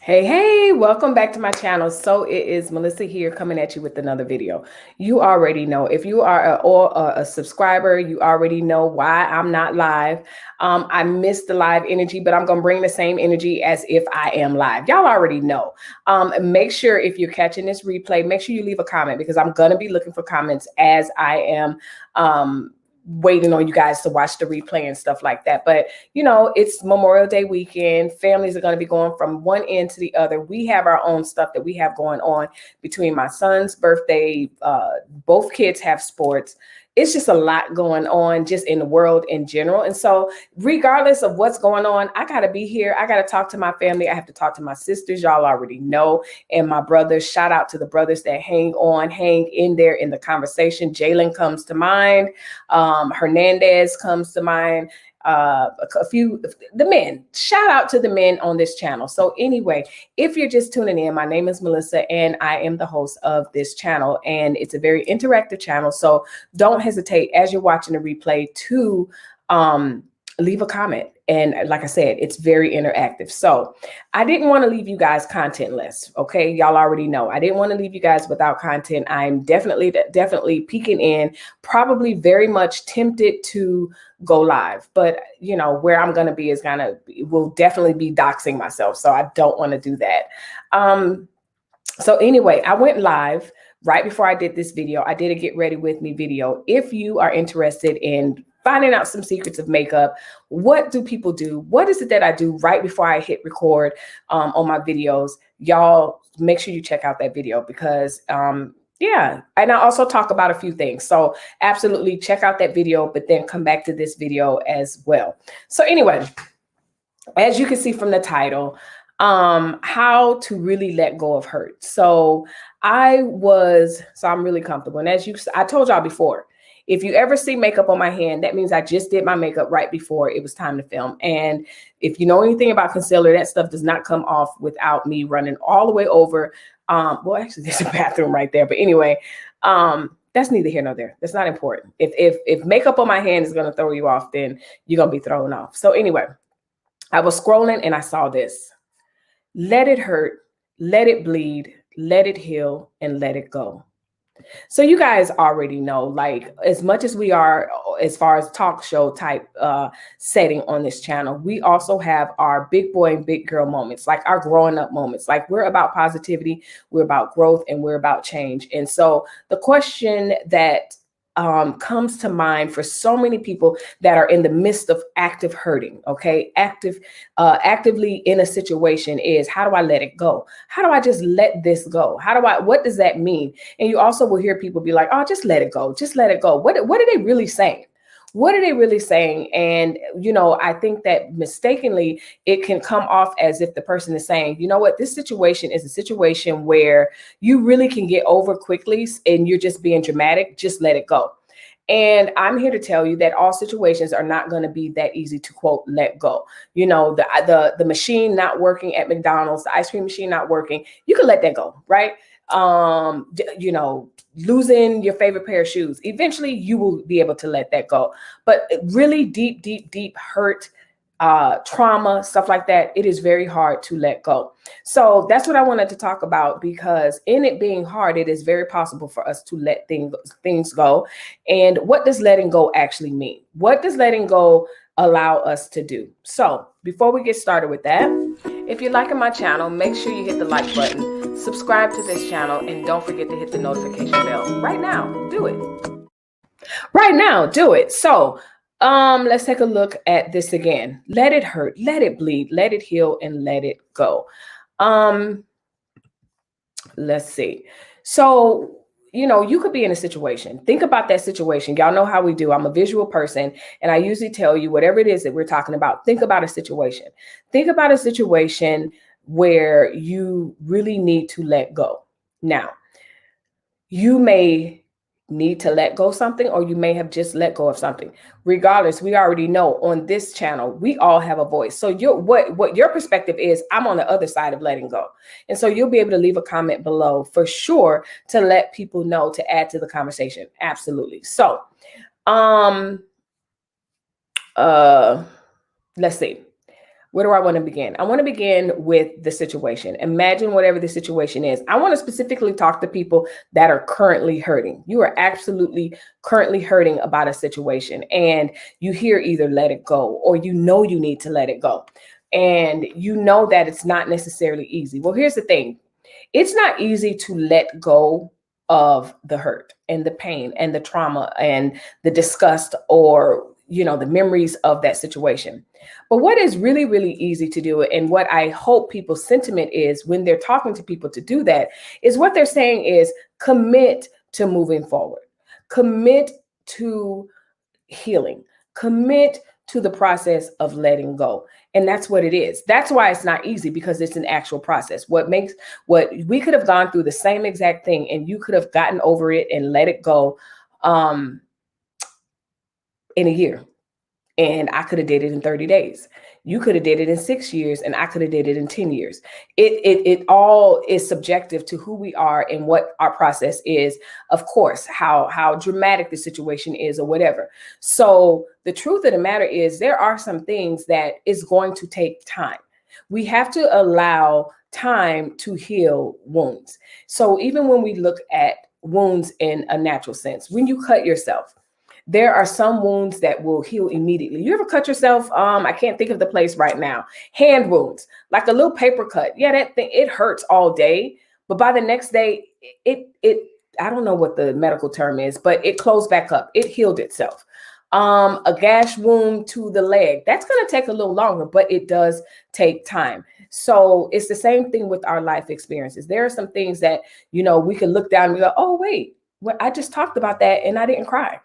Hey, welcome back to my channel. So it is Melissa here coming at you with another video. You already know, if you are a subscriber, you already know why I'm not live. I missed the live energy, but I'm going to bring the same energy as if I am live. Y'all already know. Make sure if you're catching this replay, make sure you leave a comment because I'm going to be looking for comments as I am waiting on you guys to watch the replay and stuff like that. But you know, it's Memorial Day weekend. Families are going to be going from one end to the other. We have our own stuff that we have going on between my son's birthday. Both kids have sports. It's just a lot going on just in the world in general. And so regardless of what's going on, I got to be here. I got to talk to my family. I have to talk to my sisters. Y'all already know. And my brothers. Shout out to the brothers that hang in there in the conversation. Jalen comes to mind. Hernandez comes to mind. The men. Shout out to the men on this channel. So anyway, if you're just tuning in, my name is Melissa and I am the host of this channel, and it's a very interactive channel. So don't hesitate as you're watching the replay to leave a comment. And like I said, it's very interactive. So I didn't want to leave you guys contentless. Okay. Y'all already know I didn't want to leave you guys without content. I'm definitely peeking in, probably very much tempted to go live, but you know, where I'm going to be will definitely be doxing myself. So I don't want to do that. So anyway, I went live right before I did this video. I did a get ready with me video. If you are interested in finding out some secrets of makeup, what do people do? What is it that I do right before I hit record on my videos? Y'all make sure you check out that video because yeah, and I also talk about a few things. So absolutely check out that video, but then come back to this video as well. So anyway, as you can see from the title, how to really let go of hurt. So I'm really comfortable. And I told y'all before, if you ever see makeup on my hand, that means I just did my makeup right before it was time to film. And if you know anything about concealer, that stuff does not come off without me running all the way over. Well, actually, there's a bathroom right there. But anyway, that's neither here nor there. That's not important. If makeup on my hand is going to throw you off, then you're going to be thrown off. So anyway, I was scrolling and I saw this. Let it hurt, let it bleed, let it heal, and let it go. So you guys already know, like, as much as we are, as far as talk show type setting on this channel, we also have our big boy and big girl moments, like our growing up moments. Like, we're about positivity, we're about growth, and we're about change. And so the question that comes to mind for so many people that are in the midst of active hurting, okay, actively in a situation is, how do I let it go? How do I just let this go? What does that mean? And you also will hear people be like, oh, just let it go. Just let it go. What are they really saying? What are they really saying? And, you know, I think that mistakenly, it can come off as if the person is saying, you know what, this situation is a situation where you really can get over quickly and you're just being dramatic. Just let it go. And I'm here to tell you that all situations are not going to be that easy to, quote, let go. You know, the machine not working at McDonald's, the ice cream machine not working, you can let that go, right? You know, losing your favorite pair of shoes, eventually you will be able to let that go. But really deep hurt, trauma, stuff like that, it is very hard to let go. So that's what I wanted to talk about, because in it being hard, it is very possible for us to let things go. And what does letting go actually mean? What does letting go allow us to do? So before we get started with that, if you're liking my channel, make sure you hit the like button, subscribe to this channel, and don't forget to hit the notification bell. Right now, do it. Right now, do it. So let's take a look at this again. Let it hurt, let it bleed, let it heal, and let it go. Let's see. So, you know, you could be in a situation. Think about that situation. Y'all know how we do. I'm a visual person, and I usually tell you whatever it is that we're talking about, think about a situation. Think about a situation where you really need to let go. Now, you may need to let go something, or you may have just let go of something. Regardless, we already know on this channel, we all have a voice. So what your perspective is, I'm on the other side of letting go. And so you'll be able to leave a comment below for sure to let people know, to add to the conversation. Absolutely. So, let's see. Where do I want to begin? I want to begin with the situation. Imagine whatever the situation is. I want to specifically talk to people that are currently hurting. You are absolutely currently hurting about a situation, and you hear either let it go or you know you need to let it go. And you know that it's not necessarily easy. Well, here's the thing. It's not easy to let go of the hurt and the pain and the trauma and the disgust, or the memories of that situation. But what is really, really easy to do, and what I hope people's sentiment is when they're talking to people to do that, is what they're saying is commit to moving forward, commit to healing, commit to the process of letting go. And that's what it is. That's why it's not easy, because it's an actual process. What we could have gone through the same exact thing, and you could have gotten over it and let it go in a year. And I could have did it in 30 days. You could have did it in 6 years, and I could have did it in 10 years. It all is subjective to who we are and what our process is. Of course, how dramatic the situation is or whatever. So the truth of the matter is there are some things that is going to take time. We have to allow time to heal wounds. So even when we look at wounds in a natural sense, when you cut yourself, there are some wounds that will heal immediately. You ever cut yourself? I can't think of the place right now. Hand wounds, like a little paper cut. Yeah, that thing, it hurts all day, but by the next day, it I don't know what the medical term is, but it closed back up. It healed itself. A gash wound to the leg, that's going to take a little longer, but it does take time. So it's the same thing with our life experiences. There are some things that, we can look down and go, oh, wait, I just talked about that and I didn't cry.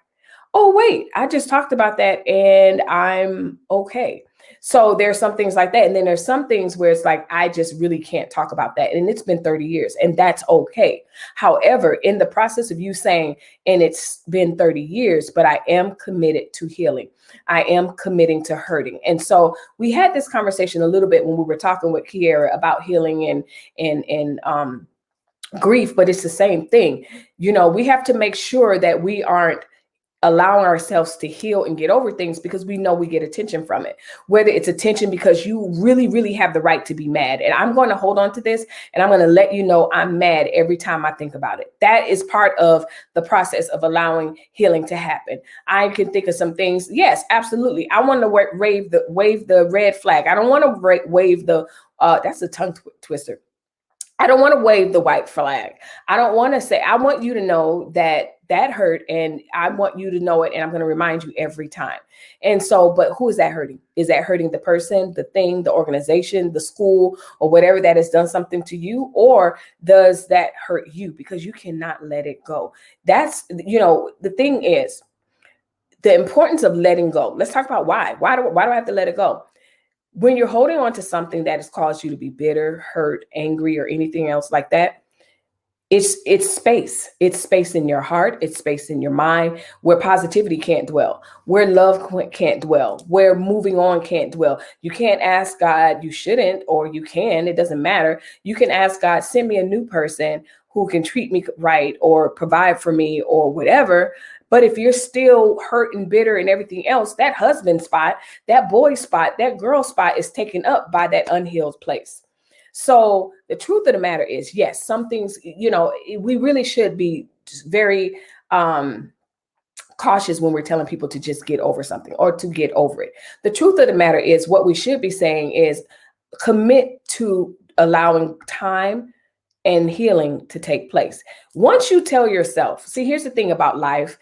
Oh, wait, I just talked about that and I'm okay. So there's some things like that. And then there's some things where it's like, I just really can't talk about that. And it's been 30 years and that's okay. However, in the process of you saying, and it's been 30 years, but I am committed to healing. I am committing to hurting. And so we had this conversation a little bit when we were talking with Kiera about healing and grief, but it's the same thing. We have to make sure that we aren't allowing ourselves to heal and get over things because we know we get attention from it, whether it's attention because you really, really have the right to be mad. And I'm going to hold on to this and I'm going to let you know I'm mad every time I think about it. That is part of the process of allowing healing to happen. I can think of some things. Yes, absolutely. I want to wave the red flag. I don't want to wave the, that's a tongue twister. I don't want to wave the white flag. I don't want to say, I want you to know that hurt and I want you to know it. And I'm going to remind you every time. And so, but who is that hurting? Is that hurting the person, the thing, the organization, the school, or whatever that has done something to you? Or does that hurt you because you cannot let it go? That's, the thing is the importance of letting go. Let's talk about why. Why do I have to let it go? When you're holding on to something that has caused you to be bitter, hurt, angry, or anything else like that, it's space. It's space in your heart. It's space in your mind where positivity can't dwell, where love can't dwell, where moving on can't dwell. You can't ask God, you shouldn't, or you can, it doesn't matter. You can ask God, send me a new person who can treat me right or provide for me or whatever. But if you're still hurt and bitter and everything else, that husband spot, that boy spot, that girl spot is taken up by that unhealed place. So the truth of the matter is, yes, some things, we really should be very cautious when we're telling people to just get over something or to get over it. The truth of the matter is what we should be saying is commit to allowing time and healing to take place. Once you tell yourself, see, here's the thing about life,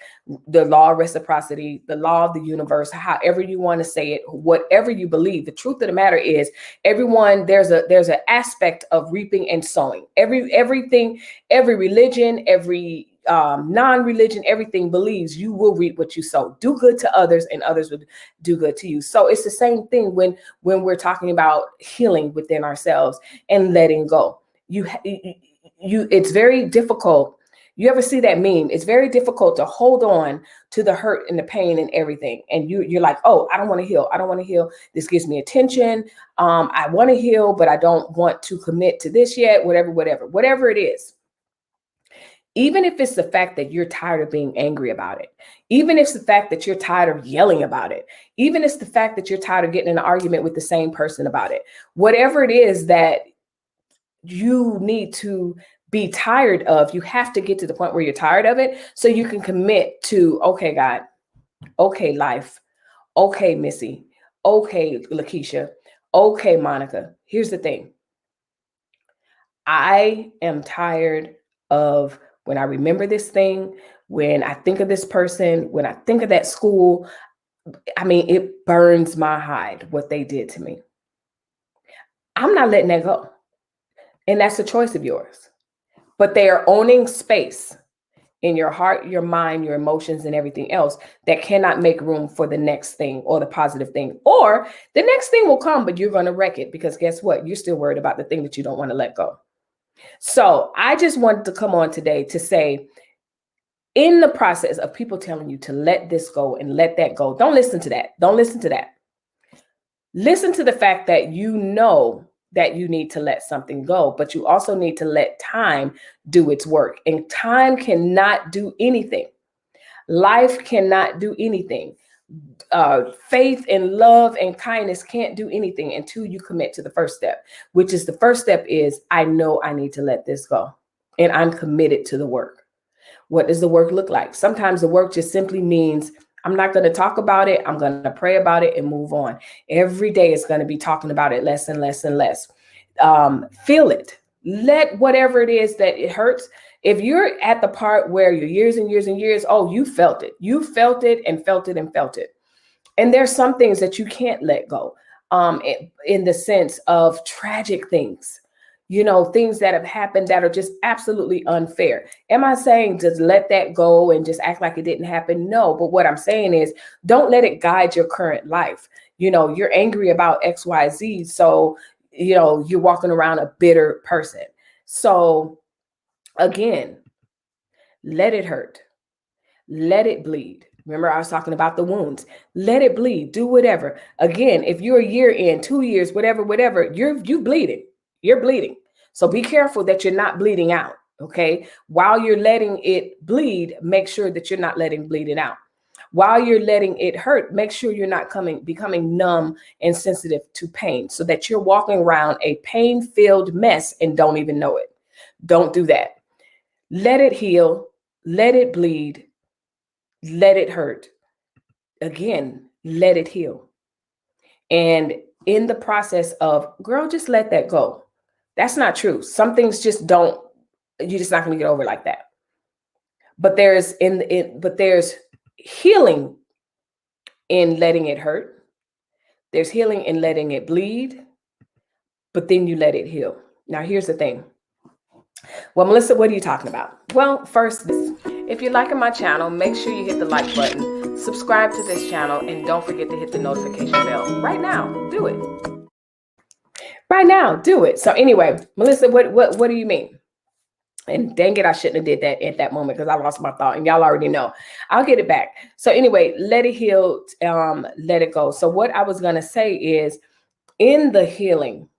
the law of reciprocity, the law of the universe, however you want to say it, whatever you believe, the truth of the matter is everyone, there's an aspect of reaping and sowing. Everything, every religion, every non-religion, everything believes you will reap what you sow. Do good to others and others will do good to you. So it's the same thing when we're talking about healing within ourselves and letting go. It's very difficult. You ever see that meme? It's very difficult to hold on to the hurt and the pain and everything. And you're like, oh, I don't want to heal. I don't want to heal. This gives me attention. I want to heal, but I don't want to commit to this yet. Whatever it is. Even if it's the fact that you're tired of being angry about it, even if it's the fact that you're tired of yelling about it, even if it's the fact that you're tired of getting in an argument with the same person about it, whatever it is that you need to be tired of, you have to get to the point where you're tired of it so you can commit to, okay, God, okay, life, okay, Missy, okay, Lakeisha, okay, Monica. Here's the thing. I am tired of when I remember this thing, when I think of this person, when I think of that school, I mean, it burns my hide what they did to me. I'm not letting that go. And that's a choice of yours. But they are owning space in your heart, your mind, your emotions, and everything else that cannot make room for the next thing or the positive thing. Or the next thing will come, but you're going to wreck it because guess what? You're still worried about the thing that you don't want to let go. So I just wanted to come on today to say, in the process of people telling you to let this go and let that go, don't listen to that. Don't listen to that. Listen to the fact that you know that you need to let something go, but you also need to let time do its work. And time cannot do anything. Life cannot do anything. Faith and love and kindness can't do anything until you commit to the first step, which is the first step is, I know I need to let this go and I'm committed to the work. What does the work look like? Sometimes the work just simply means I'm not going to talk about it. I'm going to pray about it and move on. Every day is going to be talking about it less and less and less. Feel it. Let whatever it is that it hurts. If you're at the part where you're years and years and years, oh, you felt it. You felt it and felt it and felt it. And there's some things that you can't let go in the sense of tragic things, you know, things that have happened that are just absolutely unfair. Am I saying just let that go and just act like it didn't happen? No, but what I'm saying is don't let it guide your current life. You know, you're angry about XYZ. So, you know, you're walking around a bitter person. So again, let it hurt. Let it bleed. Remember, I was talking about the wounds. Let it bleed. Do whatever. Again, if you're a year in, 2 years, whatever, you bleeding. You're bleeding. So be careful that you're not bleeding out. Okay. While you're letting it bleed, make sure that you're not letting bleeding out. While you're letting it hurt, make sure you're not becoming numb and sensitive to pain so that you're walking around a pain-filled mess and don't even know it. Don't do that. Let it heal. Let it bleed. Let it hurt. Again, let it heal. And in the process of, girl, just let that go. That's not true. Some things just don't, you're just not going to get over like that. But there's healing in letting it hurt. There's healing in letting it bleed, but then you let it heal. Now, here's the thing. Well, Melissa, what are you talking about? Well, first, if you're liking my channel, make sure you hit the like button, subscribe to this channel, and don't forget to hit the notification bell. Right now, do it. Right now, do it. So anyway, Melissa, what do you mean? And dang it, I shouldn't have did that at that moment because I lost my thought and y'all already know. I'll get it back. So anyway, let it heal, let it go. So what I was going to say is in the healing,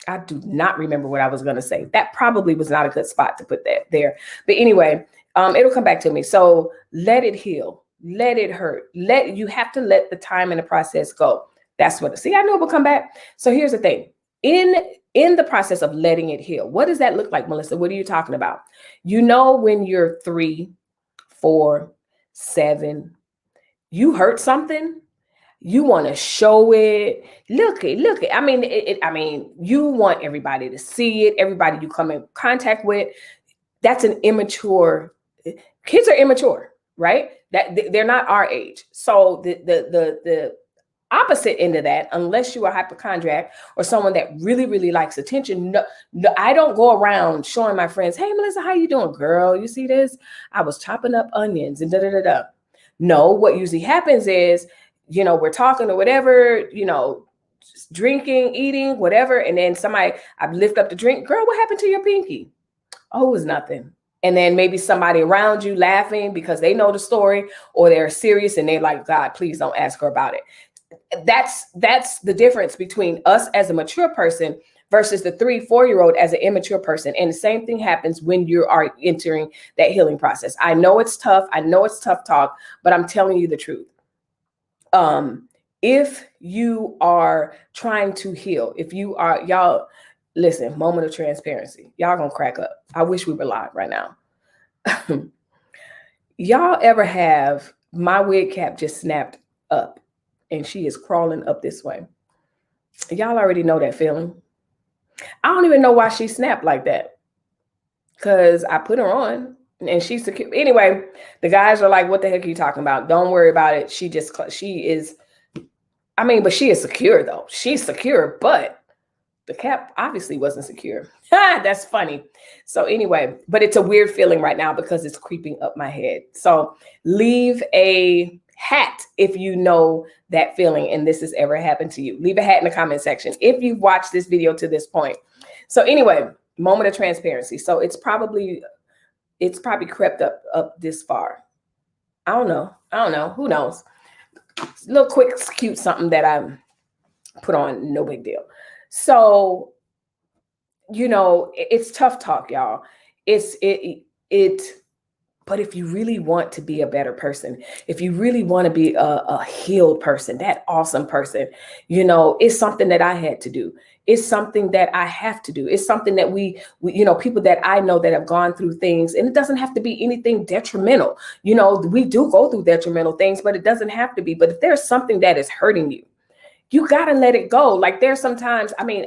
I do not remember what I was going to say. That probably was not a good spot to put that there. But anyway, it'll come back to me. So let it heal, let it hurt. You have to let the time and the process go. That's what, see, I knew it would come back. So here's the thing. In the process of letting it heal, what does that look like, Melissa? What are you talking about? You know, when you're 3, 4, 7, you hurt something, you want to show it. Look it. I mean, you want everybody to see it. Everybody you come in contact with. That's an immature. Kids are immature, right? That they're not our age. So the opposite end of that, unless you're a hypochondriac or someone that really, really likes attention. No, I don't go around showing my friends, hey, Melissa, how you doing? Girl, you see this? I was chopping up onions and da-da-da-da. No, what usually happens is, you know, we're talking or whatever, you know, just drinking, eating, whatever. And then I lift up the drink. Girl, what happened to your pinky? Oh, it was nothing. And then maybe somebody around you laughing because they know the story or they're serious and they're like, God, please don't ask her about it. That's the difference between us as a mature person versus the 3-4-year-old as an immature person. And the same thing happens when you are entering that healing process. I know it's tough. I know it's tough talk, but I'm telling you the truth. If you are trying to heal, if you are, y'all, listen, moment of transparency. Y'all gonna crack up. I wish we were live right now. Y'all ever have my wig cap just snapped up and she is crawling up this way? Y'all already know that feeling. I don't even know why she snapped like that, because I put her on and she's secure. Anyway, the guys are like, what the heck are you talking about? Don't worry about it. She is, I mean, but she is secure though. She's secure, but the cap obviously wasn't secure. That's funny. So anyway, but it's a weird feeling right now because it's creeping up my head. So leave a hat if you know that feeling and this has ever happened to you. Leave a hat in the comment section if you've watched this video to this point. So anyway, moment of transparency. So it's probably crept up this far. I don't know. Who knows? A little quick, cute something that I put on, no big deal. So, you know, it's tough talk, y'all. But if you really want to be a better person, if you really want to be a healed person, that awesome person, you know, it's something that I had to do. It's something that I have to do. It's something that we, you know, people that I know that have gone through things, and it doesn't have to be anything detrimental. You know, we do go through detrimental things, but it doesn't have to be. But if there's something that is hurting you, you got to let it go. Like there's sometimes, I mean,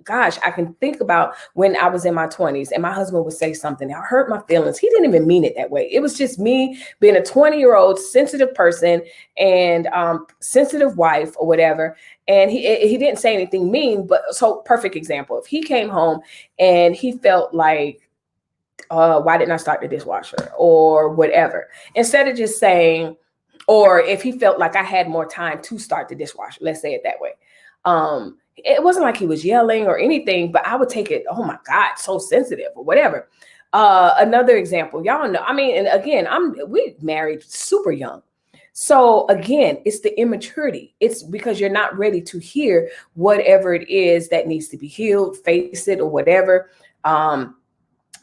gosh, I can think about when I was in my 20s and my husband would say something that hurt my feelings. He didn't even mean it that way. It was just me being a 20-year-old sensitive person and sensitive wife or whatever. And he didn't say anything mean, but so perfect example. If he came home and he felt like, why didn't I start the dishwasher or whatever, instead of just saying, or if he felt like I had more time to start the dishwasher, let's say it that way. It wasn't like he was yelling or anything, but I would take it, oh my God, so sensitive or whatever. Another example, y'all know, I mean, and again, we married super young. So again, it's the immaturity. It's because you're not ready to hear whatever it is that needs to be healed, face it or whatever.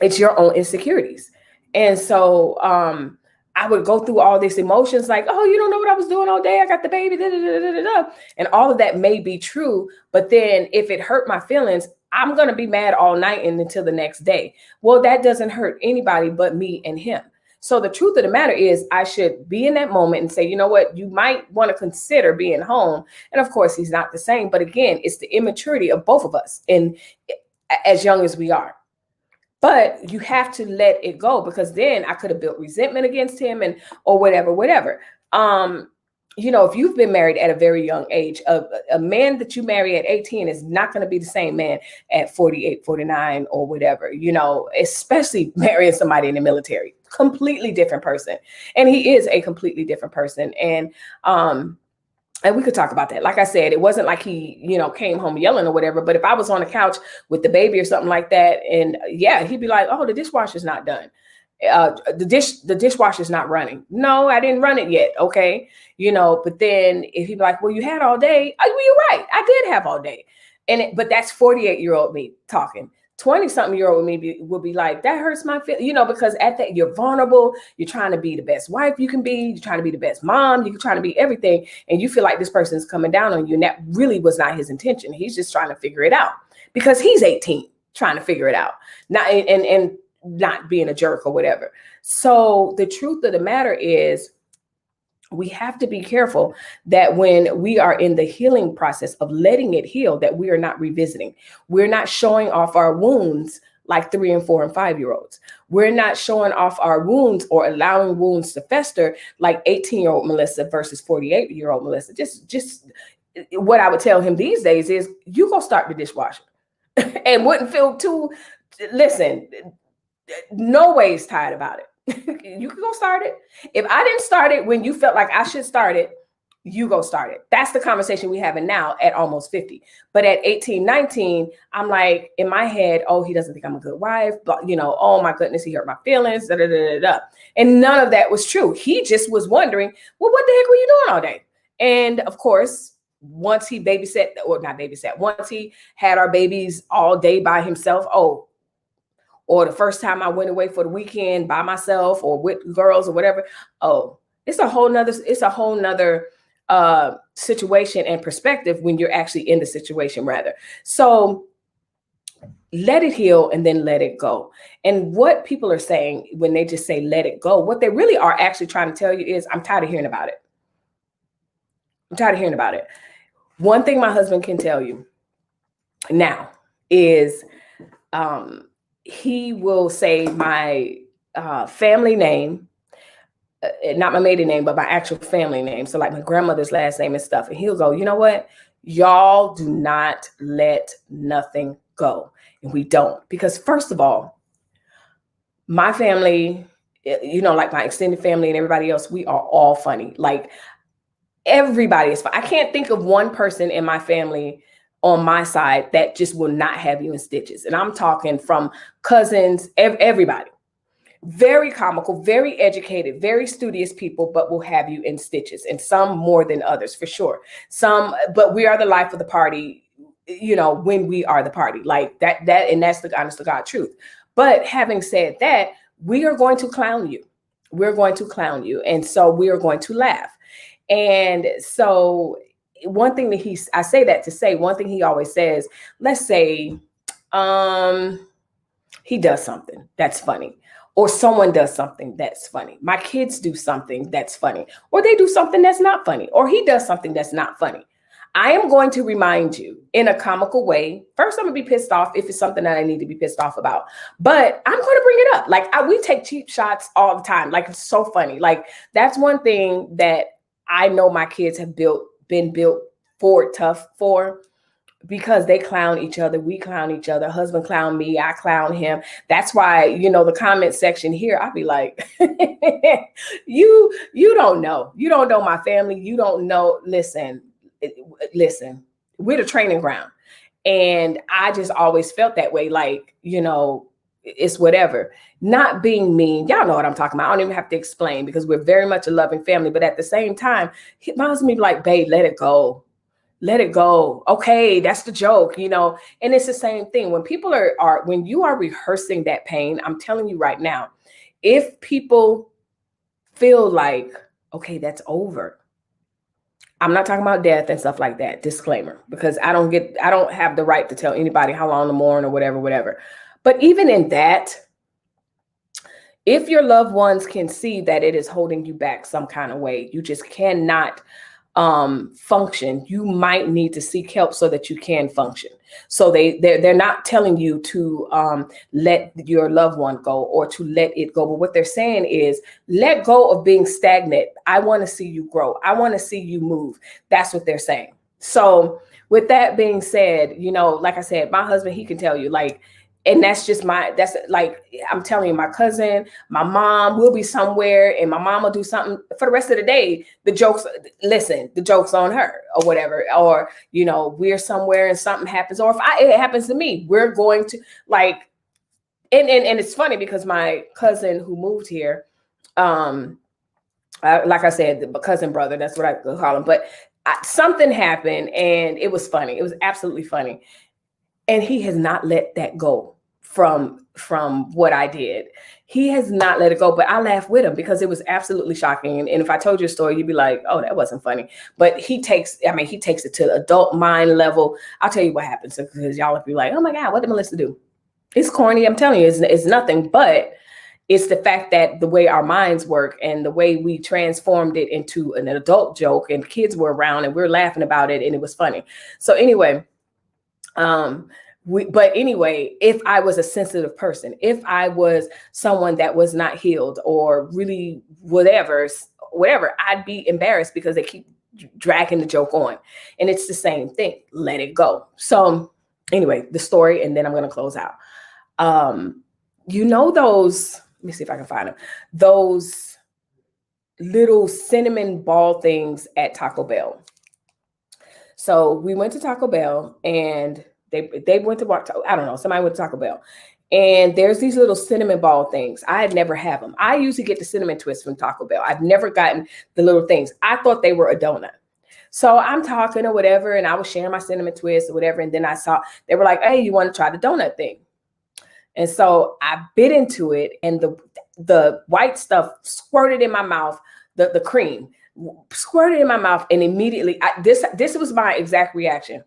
It's your own insecurities. And so, I would go through all these emotions like, oh, you don't know what I was doing all day. I got the baby, da, da, da, da, da. And all of that may be true. But then if it hurt my feelings, I'm going to be mad all night and until the next day. Well, that doesn't hurt anybody but me and him. So the truth of the matter is I should be in that moment and say, you know what, you might want to consider being home. And of course, he's not the same. But again, it's the immaturity of both of us, and as young as we are. But you have to let it go, because then I could have built resentment against him and or whatever. You know, if you've been married at a very young age, a man that you marry at 18 is not going to be the same man at 48, 49 or whatever, you know, especially marrying somebody in the military, completely different person. And he is a completely different person. And we could talk about that. Like I said, it wasn't like he, you know, came home yelling or whatever. But if I was on the couch with the baby or something like that, and yeah, he'd be like, "Oh, the dishwasher's not done. The dishwasher's not running. No, I didn't run it yet. Okay, you know." But then if he'd be like, "Well, you had all day." Well, you're right. I did have all day. But that's 48-year-old me talking. 20-something-year-old me will be like, that hurts my feelings, you know, because at that you're vulnerable. You're trying to be the best wife you can be. You're trying to be the best mom. You're trying to be everything. And you feel like this person's coming down on you. And that really was not his intention. He's just trying to figure it out because he's 18, trying to figure it out. Not and not being a jerk or whatever. So the truth of the matter is, we have to be careful that when we are in the healing process of letting it heal, that we are not revisiting. We're not showing off our wounds like 3 and 4 and 5-year-olds. We're not showing off our wounds or allowing wounds to fester like 18-year-old Melissa versus 48-year-old Melissa. Just what I would tell him these days is, you go start the dishwasher and wouldn't feel too, listen, no ways tired about it. You can go start it. If I didn't start it when you felt like I should start it, you go start it. That's the conversation we having now at almost 50. But at 18, 19, I'm like, in my head, oh, he doesn't think I'm a good wife. But, you know, oh my goodness, he hurt my feelings. Da, da, da, da, da. And none of that was true. He just was wondering, well, what the heck were you doing all day? And of course, once he babysat, or not babysat, once he had our babies all day by himself, oh, or the first time I went away for the weekend by myself or with girls or whatever, oh, it's a whole nother situation and perspective when you're actually in the situation, rather. So let it heal and then let it go. And what people are saying when they just say let it go, what they really are actually trying to tell you is, I'm tired of hearing about it. I'm tired of hearing about it. One thing my husband can tell you now is he will say my family name, not my maiden name, but my actual family name. So like my grandmother's last name and stuff. And he'll go, you know what? Y'all do not let nothing go. And we don't. Because first of all, my family, you know, like my extended family and everybody else, we are all funny. Like everybody is fun. I can't think of one person in my family on my side that just will not have you in stitches. And I'm talking from cousins, everybody. Very comical, very educated, very studious people, but will have you in stitches, and some more than others for sure. Some, but we are the life of the party, you know, when we are the party, like that, and that's the honest to God truth. But having said that, we are going to clown you. We're going to clown you. And so we are going to laugh. And so one thing that I say that to say, one thing he always says, let's say he does something that's funny, or someone does something that's funny. My kids do something that's funny, or they do something that's not funny, or he does something that's not funny. I am going to remind you in a comical way. First, I'm gonna be pissed off if it's something that I need to be pissed off about, but I'm going to bring it up. Like we take cheap shots all the time. Like it's so funny. Like that's one thing that I know my kids have been built for tough for, because they clown each other. We clown each other. Husband clown me. I clown him. That's why, you know, the comment section here, I'll be like, you don't know. You don't know my family. You don't know. Listen, we're the training ground. And I just always felt that way. Like, you know, it's whatever. Not being mean. Y'all know what I'm talking about. I don't even have to explain, because we're very much a loving family. But at the same time, my husband be like, babe, let it go. Let it go. Okay, that's the joke, you know. And it's the same thing when people when you are rehearsing that pain. I'm telling you right now, if people feel like, okay, that's over. I'm not talking about death and stuff like that. Disclaimer, because I don't have the right to tell anybody how long to mourn or whatever. But even in that, if your loved ones can see that it is holding you back some kind of way, you just cannot function, you might need to seek help so that you can function. So they're not telling you to let your loved one go or to let it go. But what they're saying is, let go of being stagnant. I want to see you grow. I want to see you move. That's what they're saying. So with that being said, you know, like I said, my husband, he can tell you, like, and that's like, I'm telling you, my cousin, my mom will be somewhere and my mom will do something for the rest of the day. The joke's on her or whatever. Or, you know, we're somewhere and something happens, or if it happens to me, we're going to like, and it's funny because my cousin who moved here, like I said, the cousin brother, that's what I call him. But something happened and it was funny. It was absolutely funny. And he has not let that go from what I did. He has not let it go, but I laughed with him because it was absolutely shocking. And if I told you a story, you'd be like, oh, that wasn't funny. But he takes it to the adult mind level. I'll tell you what happens, because y'all would be like, oh my God, what did Melissa do? It's corny. I'm telling you, it's nothing, but it's the fact that the way our minds work and the way we transformed it into an adult joke, and kids were around and we're laughing about it and it was funny. So anyway, but anyway, if I was a sensitive person, if I was someone that was not healed or really whatever, I'd be embarrassed because they keep dragging the joke on. And it's the same thing. Let it go. So anyway, the story, and then I'm going to close out. You know, those, let me see if I can find them. Those little cinnamon ball things at Taco Bell. So we went to Taco Bell and they went to watch, I don't know, somebody went to Taco Bell. And there's these little cinnamon ball things. I had never had them. I usually get the cinnamon twist from Taco Bell. I've never gotten the little things. I thought they were a donut. So I'm talking or whatever, and I was sharing my cinnamon twist or whatever. And then I saw, they were like, hey, you want to try the donut thing? And so I bit into it, and the white stuff squirted in my mouth, the cream squirted in my mouth, and immediately this was my exact reaction.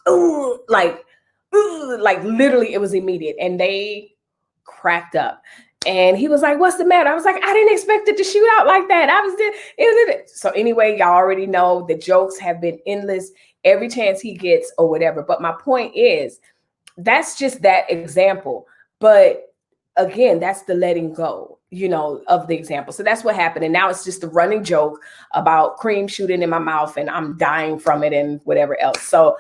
Ooh, like literally it was immediate, and they cracked up. And he was like, what's the matter? I was like, I didn't expect it to shoot out like that. So anyway, y'all already know the jokes have been endless every chance he gets or whatever. But my point is, that's just that example. But again, that's the letting go, of the example. So that's what happened. And now it's just a running joke about cream shooting in my mouth and I'm dying from it and whatever else. So,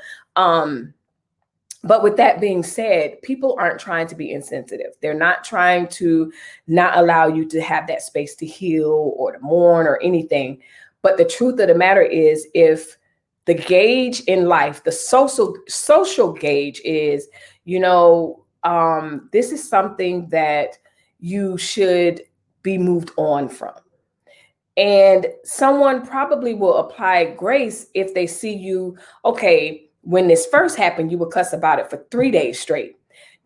but with that being said, people aren't trying to be insensitive. They're not trying to not allow you to have that space to heal or to mourn or anything. But the truth of the matter is, if the gauge in life, the social gauge is, this is something that you should be moved on from. And someone probably will apply grace if they see you, okay, when this first happened, you would cuss about it for 3 days straight.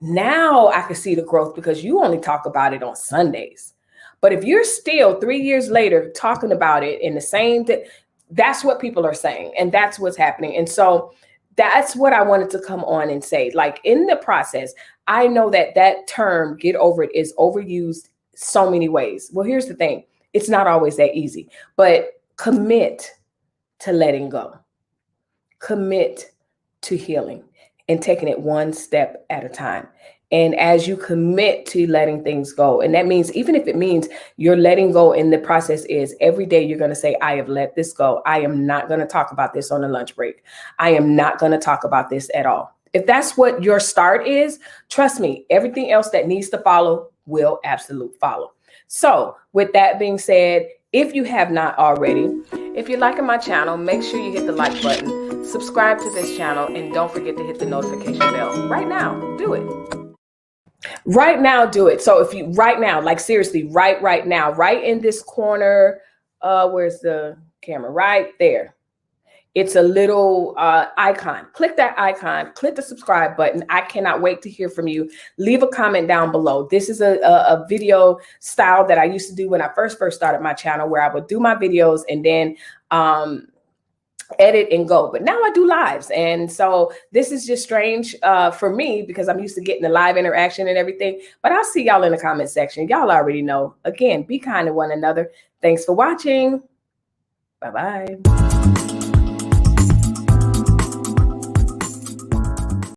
Now I can see the growth because you only talk about it on Sundays. But if you're still 3 years later talking about it in the same thing, that's what people are saying. And that's what's happening. And so that's what I wanted to come on and say. Like, in the process, I know that term, get over it, is overused so many ways. Well, here's the thing. It's not always that easy, but commit to letting go. Commit to healing and taking it one step at a time. And as you commit to letting things go, and that means, even if it means you're letting go in the process, is every day you're going to say, I have let this go. I am not going to talk about this on a lunch break. I am not going to talk about this at all. If that's what your start is, trust me, everything else that needs to follow will absolutely follow. So with that being said, if you have not already, if you're liking my channel, make sure you hit the like button, subscribe to this channel, and don't forget to hit the notification bell. Right now, do it. Right now, do it. So if you, right now, like seriously, right now, right in this corner, where's the camera? Right there. It's a little icon. Click that icon, click the subscribe button. I cannot wait to hear from you. Leave a comment down below. This is a video style that I used to do when I first started my channel, where I would do my videos and then edit and go. But now I do lives. And so this is just strange for me, because I'm used to getting the live interaction and everything. But I'll see y'all in the comment section. Y'all already know. Again, be kind to one another. Thanks for watching. Bye-bye.